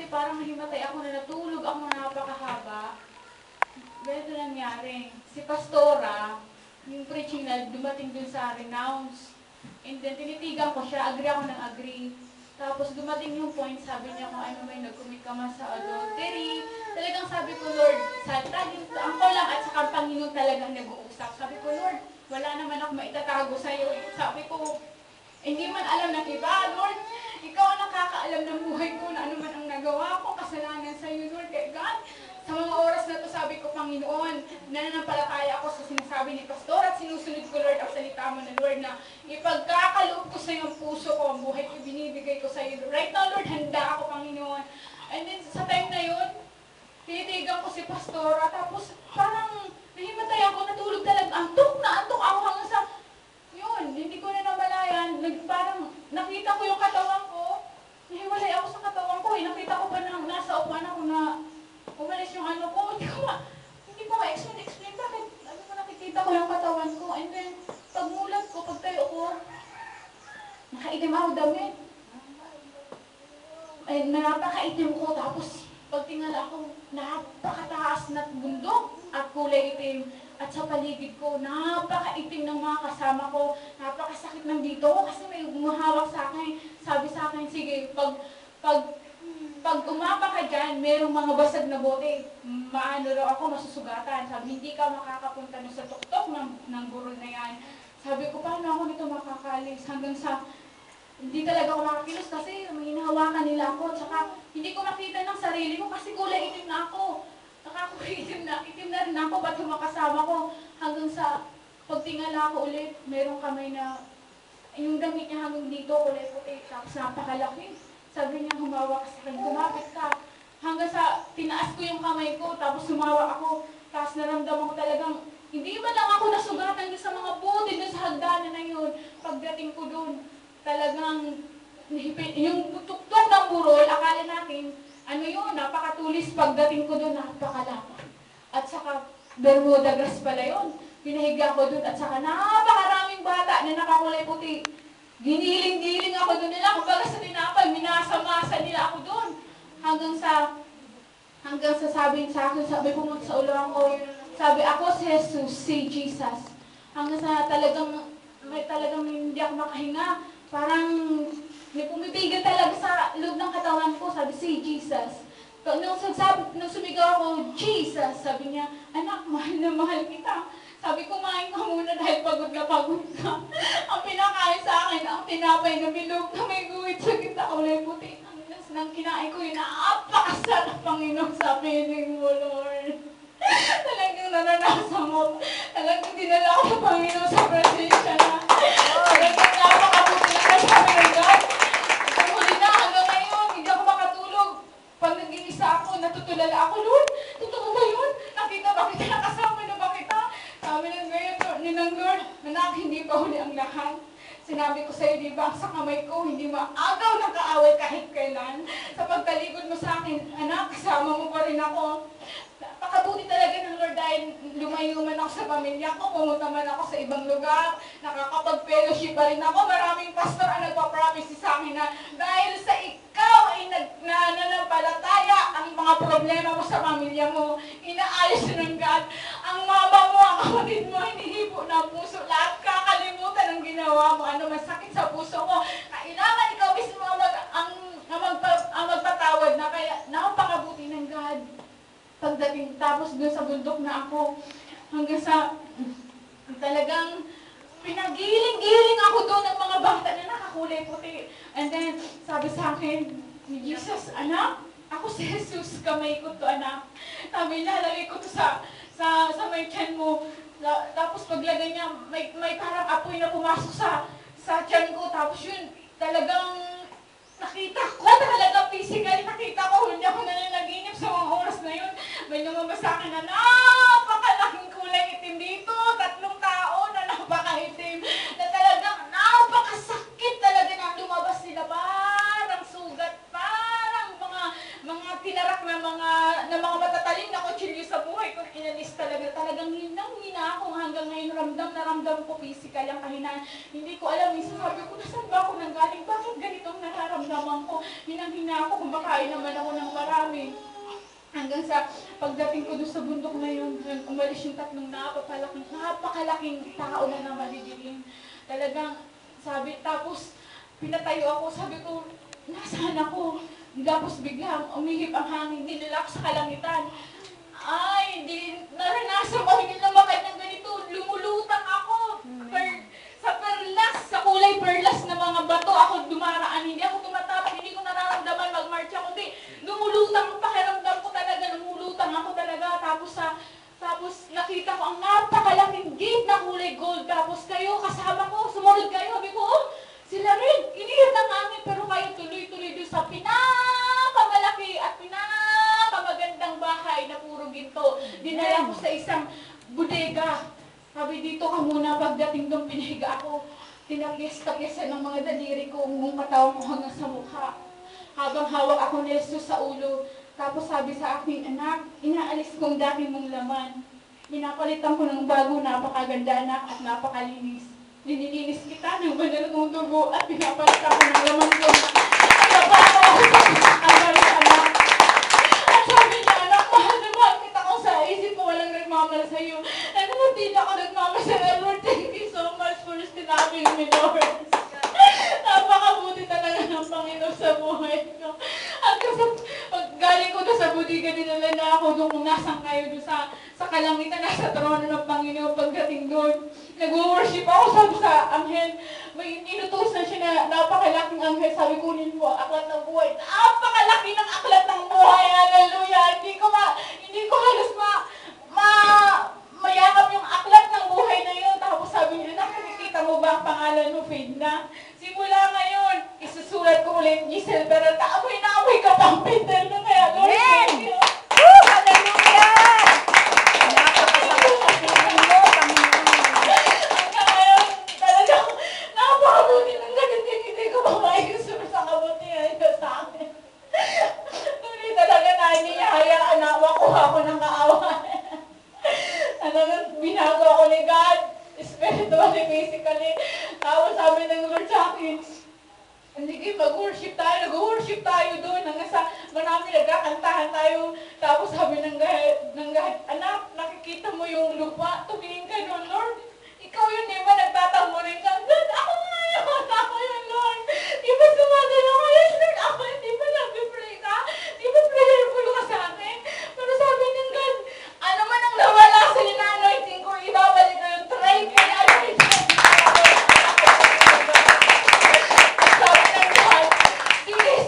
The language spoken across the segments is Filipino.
puti, parang nahimatay ako na natulog ako na napakahaba. Ganito nangyari. Si Pastora, yung preaching na dumating dun sa renounce. And then tinitigan ko siya, agree ako ng agree. Tapos dumating yung point, sabi niya kung ano may nag-commit ka man sa adultery. Talagang sabi ko, Lord, ako lang at saka ang Panginoon talagang nag-uusap. Sabi ko, Lord, wala naman ako maitatago sa'yo. Sabi ko, hindi man alam ng iba, Lord, ikaw ang nakakaalam ng buhay ko na ano man ang nagawa ko, kasalanan sa'yo, Lord, kay God. Sa mga oras na to, sabi ko, Panginoon, nananampalataya ako sa sinasabi ni Pastor at sinusunod ko, Lord, ang salita mo na, Lord, na ipagkakaloob ko sa iyo ang puso ko, ang buhay ko, binibigay ko sa iyo. Right now, Lord, handa ako, Panginoon. And then, sa time na yun, tinitigan ko si Pastora, tapos parang nahimatay ako, natulog talaga, antok ako hanggang sa, yun, hindi ko na namalayan, parang nakita ko yung katawan ko, nahiwalay ako sa katawan ko, nakita ko pa na nasa upuan ako na umalis yung ano ko, hindi ko ma-explain bakit, nakikita ko yung katawan ko, and then, pagmulat ko, pagtayo ko, nakaitim ako damit, ay napakaitim ko, tapos pagtingala ako, napakataas na bundok at kulay itim. At sa paligid ko, napakaitim ng mga kasama ko, napakasakit ng dito kasi may umahawak sa akin. Sabi sa akin, sige, pag umapa ka dyan, merong mga basag na bote, maano raw ako, masusugatan. Sabi, hindi ka makakapunta na sa tuktok ng burol na yan. Sabi ko, paano ako nito makakalis? Hanggang sa hindi talaga ako makakilos kasi may hinahawakan nila ako. Tsaka hindi ko makita ng sarili ko kasi kulay itim na ako. Itim na rin ako, ba't makasama ko? Hanggang sa pagtingala ko ulit, merong kamay na, yung damit niya hanggang dito, kulay puti, tapos napakalaki. Sabi niya, humawak sa akin, kumapit ka. Hanggang sa tinaas ko yung kamay ko, tapos humawak ako, tapos naramdaman ko talagang, hindi ba lang ako nasugatan doon sa mga puti, doon sa hagdanan na yun. Pagdating ko doon, talagang, yung tuktok ng burol, akala natin, ano yun, napakatulis. Pagdating ko doon, napakalapa. At saka, Bermuda grass pala yun. Pinahiga ko doon, at saka napakaraming bata na nakakulay puti. Giniling-giling ako doon nila. Kumbaga sa tinapay, minasa-masa nila ako doon. Hanggang sa sabi sa akin, sabi pumunta sa ulo ko, sabi ako si Jesus, si Jesus. Hanggang sa talagang hindi ako makahinga. Parang may pumipigil talaga sa loob ng katawan ko, sabi si Jesus. Nung sumigaw ako, Jesus, sabi niya, anak, mahal na mahal kita. Sabi ko, kumain ka muna dahil pagod na pagod ka. Ang pinakain sa akin, ang tinapay na bilog na may guwit sa kita, kulay puti. Nang kinain ko yun, napakasarap, Panginoon, sa piling mo, Lord. Talagang naranasan mo. Talagang dinala ko sa Panginoon sa presensya na. Talagang napakabuti na kayo sa amin ng God. Huli na, hanggang ngayon, hindi ako makatulog. Pag nag-iisa ako, natutulala ako, Lord, totoo ba yun? Nakita ba kita, nakasama na ba kita? Sabi ng Lord, anak, hindi pa huli ang lahat. Sinabi ko sa'yo, di ba, sa kamay ko, hindi maagaw na kaaway kahit kailan. Sa pagtalikod mo sa akin, anak, kasama mo pa rin ako. Napakabuti talaga ng Lord dahil lumayo man ako sa pamilya ko, pumunta man ako sa ibang lugar, nakakapag-fellowship pa rin ako. Maraming pastor ang nagpa-promise sa akin na dahil sa ikaw ay nananampalataya ang mga problema mo sa pamilya mo, inaayos ng God. Ang mama mo, ang kapatid mo, hinihipo na puso, lahat kakalimutan ang ginawa mo, ano masakit sa puso mo. Kailangan ikaw mismo ang magpatawad na, kaya napakabuti ng God. Pagdating, tapos dun sa bundok na ako, hanggang sa talagang pinagiling-giling ako doon ng mga bata na nakakulay puti. And then, sabi sa akin, ni Jesus, anak, ako si Jesus, kamay ko to, anak. Sabi, lalagay ko to sa may tiyan mo. Tapos paglagay niya, may parang apoy na pumasok sa tiyan ko. Tapos yun, talagang nakita ko, talaga physically nakita ko, hindi ako nananaginip sa mga oras na yun. May lumabas sa akin na napakalaking kulay itim dito, 3 tao na napakaitim, na talagang napakasakit talaga na lumabas sila, parang sugat, parang mga tinarak na mga matatalim na kutsilyo sa buhay ko, inalis talagang hinang-hina ako hanggang ngayon, ramdam ko physical ang kahinaan. Hindi ko alam, minsan sabi ko, nasan ba ako nanggaling? Bakit ganitong nararamdaman ko? Hinang-hina ako, kumakain naman ako ng namin. Hanggang sa pagdating ko doon sa bundok na yun, umalis yung tatlong napakalaking tao na madidilim. Talagang sabi, tapos pinatayo ako, sabi ko, nasaan ako? Tapos biglang umihip ang hangin, dinala ako sa kalangitan. Ay, naranasan ko, hindi lumakad ng ganito, lumulutang ako. Sa perlas, sa kulay perlas na mga bato ako dumaraan, hindi ako tumatapak, hindi ko nararamdaman mag-marcha, kundi lumulutang, pakiramdam ko talaga, lumulutang ako talaga. Tapos nakita ko ang napakalaking gate na kulay gold, tapos kayo, kasama ko, sumunod kayo, sabi ko, oh, sila rin, inihit ang hangin, pero kayo tuloy-tuloy doon sa pinakamalaki at pinakamagandang bahay na puro ginto. Dinala ko sa isang bodega. Sabi, dito ka muna. Pagdating doon, pinahiga ako. Tinapis-tapisan ng mga daliri ko, yung katawan ko hanggang sa mukha. Habang hawak ako ni Jesus sa ulo. Tapos sabi sa akin, anak, inaalis kong dati mong laman. Pinapalitan ko ng bago, napakaganda anak at napakalinis. Linilinis kita ng banal kong dugo at pinapalitan ko ng laman ko. Nabawa ako sa anak. At sabi niya, anak, mahal na mahal kita kung sa isip mo walang nagmamahal sa'yo. Hindi ako nagmamahal. Lord, thank you so much for sinabi me, Lord. Napakabuti talaga ng Panginoon sa buhay ko. At kasi galing ko doon sa budiga, dinala na ako doon kung nasaan kayo doon sa kalangitan, nasa trono ng Panginoon. Pagdating doon, nag-worship ako, sabi sa anghel, may inutos na siya na napakalaking anghel, sabi kunin mo ang aklat ng buhay. Napakalaki ng aklat ng buhay, hallelujah. Hindi ko halos mayakap yung aklat ng buhay na yun. Tapos sabi niya, nakikita mo ba ang pangalan mo, fade na? Simula ngayon, isusulat ko ulit Giselle, pero amoy na amoy ka pang Peter na kaya, Lord, thank you. Hallelujah! Napakasakit mo, Panginoon. Hanggang ngayon, talagang napakabuti ng ganun, hindi ko pa maiusur sa kabutihan niya sa akin. Tuloy talaga na inihayaan na makuha ko ng kaawan. Talagang binago ako ni God, spiritually, physically. Tapos sabi ng Lord sa akin, sige, mag-worship tayo, nag-worship tayo doon. Hanggang sa marami nagkakantahan tayo. Tapos sabi ng God, anak, nakikita mo yung lupa, tumingin ka doon, Lord. Ikaw yun, di ba, nagtatamulin ka? God, ako nga yun, ako yun, Lord. Di ba sumadalo ko yun, Lord? Ako yun, di ba nag-pray ka? Di ba prayerful ka sa akin? Pero sabi ng God, ano man ang nawala sa anointing ko, ibabalik ko yung try ko na anointing. Sabi ng God,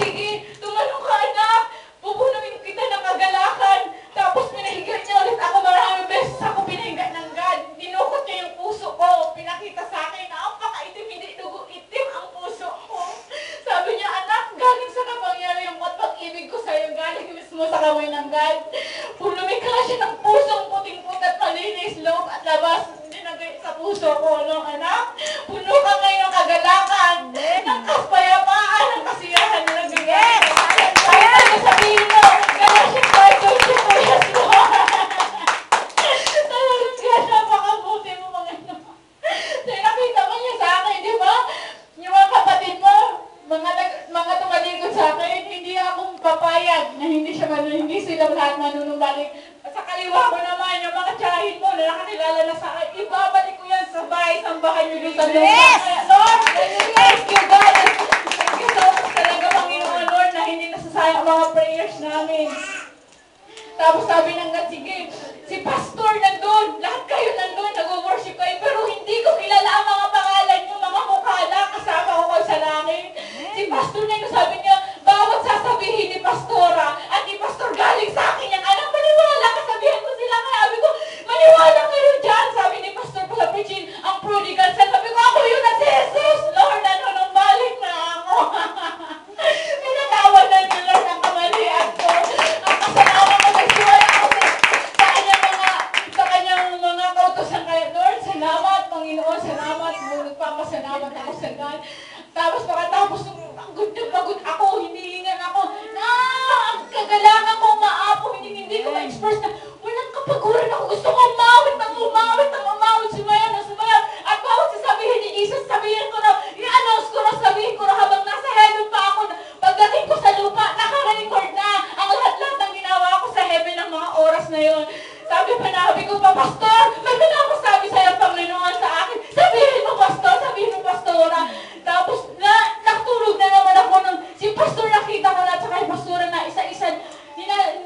sige, tumalong ka anak, pupunuin kita ng kagalakan. Tapos pinahiga niya ulit ako, maraming beses ako pinahiga ng God. Dinukot niya yung puso ko, pinakita sa akin, napakaitim, hindi dugo, itim ang puso ko. Sabi niya, anak, galing sa kapangyarihan ko at pag-ibig ko sa'yo, galing mismo sa kamay ng God. Lumikha siya ng pusong puting-put at malinis, loob at labas. Dinagay sa puso ko, no, anak? Puno ka ngayon ng kagalakan, ng kapayapaan, ng kasiyahan na nagbigay. Kaya ano sabihin mo, Galatians 5:22, yes, Lord. Talagang kaya napakabuti mo, Panginoon. So, nakita mo niya sa akin, di ba? Yung mga kapatid mo, mga tumalikod sa akin, hindi akong papayag na hindi sila lahat manunumbalik. Sa kaliwa ko naman, yung mga tsahin mo na nakakilala na sa akin, ibabalik ko yan sa bahay nyo doon sa lupa. Yes! Lord, thank you, God. Thank you so much talaga, Panginoon, Lord, na hindi nasasayang mga prayers namin. Tapos sabi ng God, sige, si Pastor nandun, lahat kayo nandun, nag-worship kayo, pero hindi ko kilala ang mga pangalan nyo, mga mukha lang, kasama ko kayo sa langit. Si Pastor na yun, sabi niya, bawat sasabihin ni Pastora at ni Pastor galing sa akin yung anak, maniwala, kasabihan ko sila, kaya sabi ko, maniwala kayo dyan, sabi ni Pastor ko sa preaching, ang prodigal son, sabi ko, ako yun na si Jesus, Lord, ano nung balik na ako. Pinatawad na niyo, Lord, ang kamalian ko, ang kasalanan ko, nagsuwala ako sa kanyang mga kautosan kaya, Lord, salamat, Panginoon, salamat, nagpapasalamat ako sa God. Tapos pagkatapos, pagod ako, hinihingan ako, ang ko pa, Pastor, may pinapasabi sa'yo, Panginoon, sa akin. Sabihin mo, Pastor, sabihin mo, Pastora. Tapos, natulog na naman ako nung, si Pastor nakita ko na, at saka yung Pastora na isa-isa,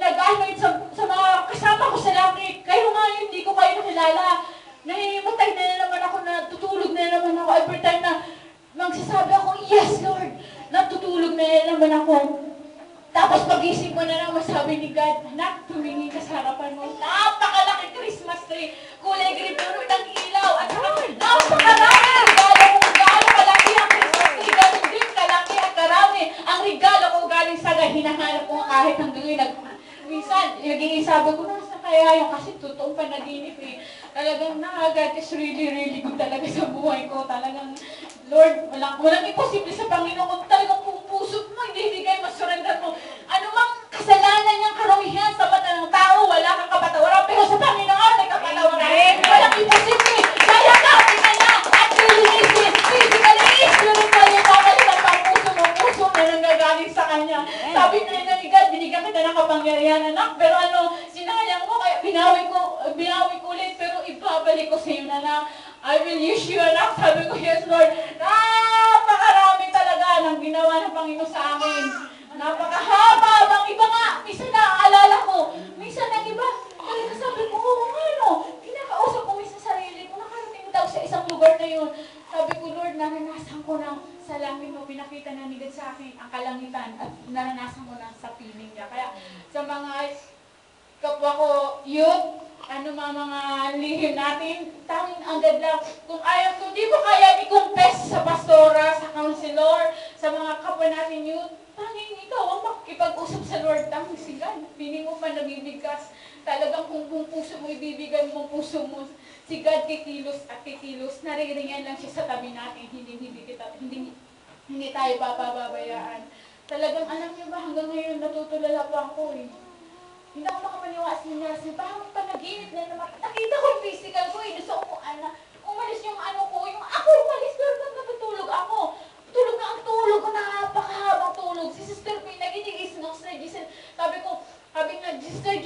nag-anoint sa mga kasama ko sa langit. Kayo nga, hindi ko kayo nakilala. Nahihimatay na naman ako, natutulog na naman ako. Every time na magsasabi ako, yes, Lord, natutulog na naman ako. Tapos pag-isip ko na naman, sabi ni God, anak, tumingin ka sa harapan mo. Napakalaki Christmas tree. Kulay green, puno ng ilaw. At saka, napakarami regalo kung gaano kalaki ang Christmas tree. Ganun din kalaki at karami. Ang regalo ko galing sa God, hinahanap ko kahit hanggang ngayon. Minsan, sabi ko, nasa kaya yan? Kasi totoong panaginip eh. Talagang God is really, really good talaga sa buhay ko. Talagang, Lord, walang imposible sa Panginoon. Kung talagang puso mo, ibibigay mo, surrender mo. Ano mang kasalanan niyang karumihan sa mata ng tao, wala kang kapatawaran. Pero sa Panginoon, may kapatawaran. Walang imposible. Kaya natin na niya at lilinisin. Physically, spiritually, babalik ang pang-puso mo. Puso na nanggagaling sa Kanya. Sabi na ni God, binigyan kita ng kapangyarihan, anak. Pero sinayang mo, kaya binawi ko ulit. Pero ibabalik ko sa iyo na lang. I will use you, anak. Sabi ko, yes, Lord. Napakarami talaga ng ginawa ng Panginoon sa amin. Napakahaba. Ang iba nga, minsan naaalala ko. Minsan ang iba, talaga sabi ko, kinakausap ko minsan sa sarili ko, nakarating daw sa isang lugar na yun. Sabi ko, Lord, naranasan ko na sa langit mo, pinakita na ni God sa akin ang kalangitan at naranasan ko na sa piling niya. Kaya sa mga kapwa ko, youth, mga lihim natin, tanging agad lang. Kung di ko kaya i-confess sa pastora, sa counselor, sa mga kapwa natin youth, tanging ikaw ang makikipag-usap sa Lord, tanging si God. Piling mo pa nabibigkas. Talagang kung puso mo, ibibigay mo puso mo. Si God kikilos at kikilos. Nariringan lang siya sa tabi natin. Hindi tayo papababayaan. Talagang alam niyo ba, hanggang ngayon natutulala pa ako eh. Hindi ako makapaniwala sa nangyari. Parang panaginip na naman. Nakita ko yung physical ko eh. Gusto ko, umalis yung ko. Yung ako umalis, pero ba't natutulog ako? Tulog na ang tulog ko. Napakahabang tulog. Si Sister P, nagigigising ako sa Giselle. Sabi nga, Sister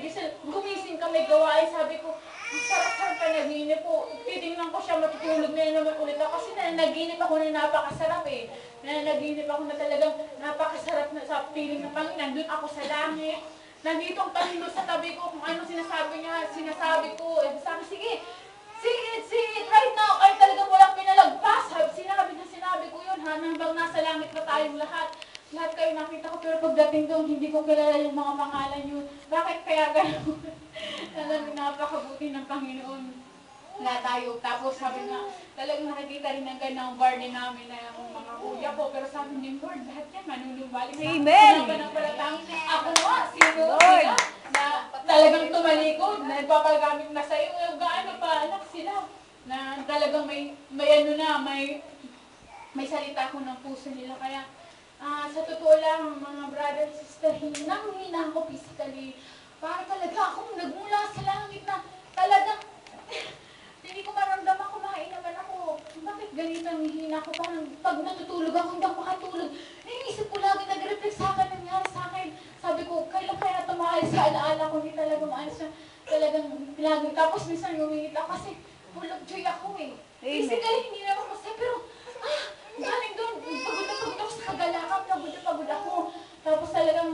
Giselle, gumising ka, may gawain. Sabi ko, ang sarap-sarap panaginip ko. Titingnan ko siya, matutulog na naman ulit ako. Kasi nanaginip ako na napakasarap eh. Nanaginip ako na talagang napakasarap na sa piling ng Panginoon. Nandun ako sa langit. Nandito ang Panginoon sa tabi ko, kung ano sinasabi niya, sinasabi ko. Sabi, sige, right now, kahit talagang walang pinalagpas. Sinabi ko yun, hanggang nasa langit na tayong lahat. Lahat kayo nakita ko, pero pagdating doon, hindi ko kilala yung mga pangalan yun. Bakit kaya gano'n? Talagang napakabuti ng Panginoon. Wala tayo. Tapos sabi nga, talagang nakikita rin ng ganang barney namin na yung mga kuya ko. Pero sabi niya, Lord, lahat yan, manunubalik. Amen! Sinabi ng palatang, ako nga, sila, na talagang tumalikod, na nagpapagamit na sa'yo. Gaano pa, anak sila, na talagang may salita ko ng puso nila. Kaya, sa totoo lang, mga brother and sister, hinang-hina ako physically. Para talaga akong nagmula sa langit na talagang, hindi ko maramdaman, kumain naman ako. Bakit ganito ang hihina ko? Parang pag natutulog ako, hindi ako makatulog. Naisip ko lagi, nag-reflect sa akin, nangyari sa akin. Sabi ko, kailan kaya tumahal sa alaala ko, hindi talaga maayos siya. Talagang lagi. Tapos minsan ngumingit ako kasi full of joy ako eh. Physically, hindi naman masaya, pero galing doon, pagod ako sa kagalakan, pagod ako. Tapos talagang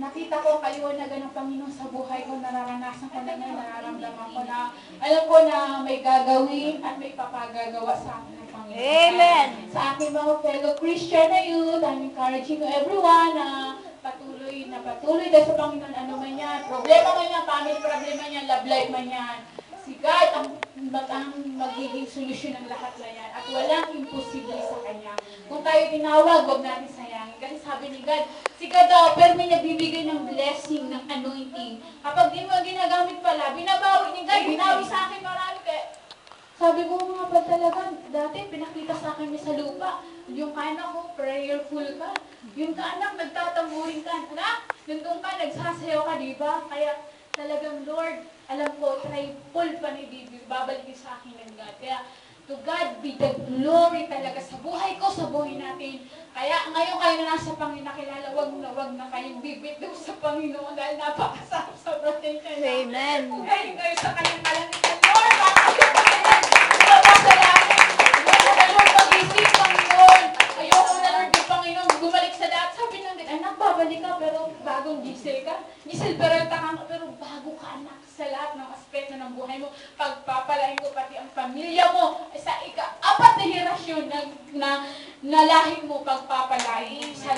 nakita ko ang kaliwanagan ng Panginoon sa buhay ko, nararanasan ko na ngayon, nararamdaman ko na, alam ko na may gagawin at may papagagawa sa akin ng Panginoon. Amen! Sa aking mga fellow Christian na youth, I'm encouraging everyone na patuloy dahil sa Panginoon, ano man yan, problema man yan, family problema yan, love life man yan. Si God ang magiging solusyon ng lahat na yan at walang imposible sa Kanya. Kung tayo tinawag, huwag natin sayangin. Kasi sabi ni God, si God daw, pero may nagbibigay ng blessing, ng anointing. Kapag di mo ginagamit pala, binabawi ni God, binawi sa akin marami. Kaya, sabi ko nga ba talaga, dati pinakita sa akin niya sa lupa, yung kanak ko, prayerful ka. Yung kaanak, nagtatambuhin ka. Anak, nandun ka, nagsasayaw ka, diba? Kaya, talagang Lord, alam ko, triple pa ni Bibi, babalik sa akin ng God. Kaya, To God be the glory talaga sa buhay ko, sa buhay natin. Kaya ngayon kayo na nasa Panginoon, nakilala, wag na kayong bibitaw sa Panginoon dahil napakasarap sa protection. Amen. Galing kayo sa kanyang kalangitan. Lord, makakapagpapalit. Papasalamat. Lord, mag-isip, Panginoon. Ayoko na, Lord, yung Panginoon, bumalik sa dati. Sabi ng din, anak, babalik ka, pero bagong Giselle ka. Giselle Peralta ka, pero bago ka, anak, sa lahat ng aspeto ng buhay mo. Pagpapalain ko pati ang pamilya mo sa ika-4 na henerasyon na lahi mo pagpapalain sa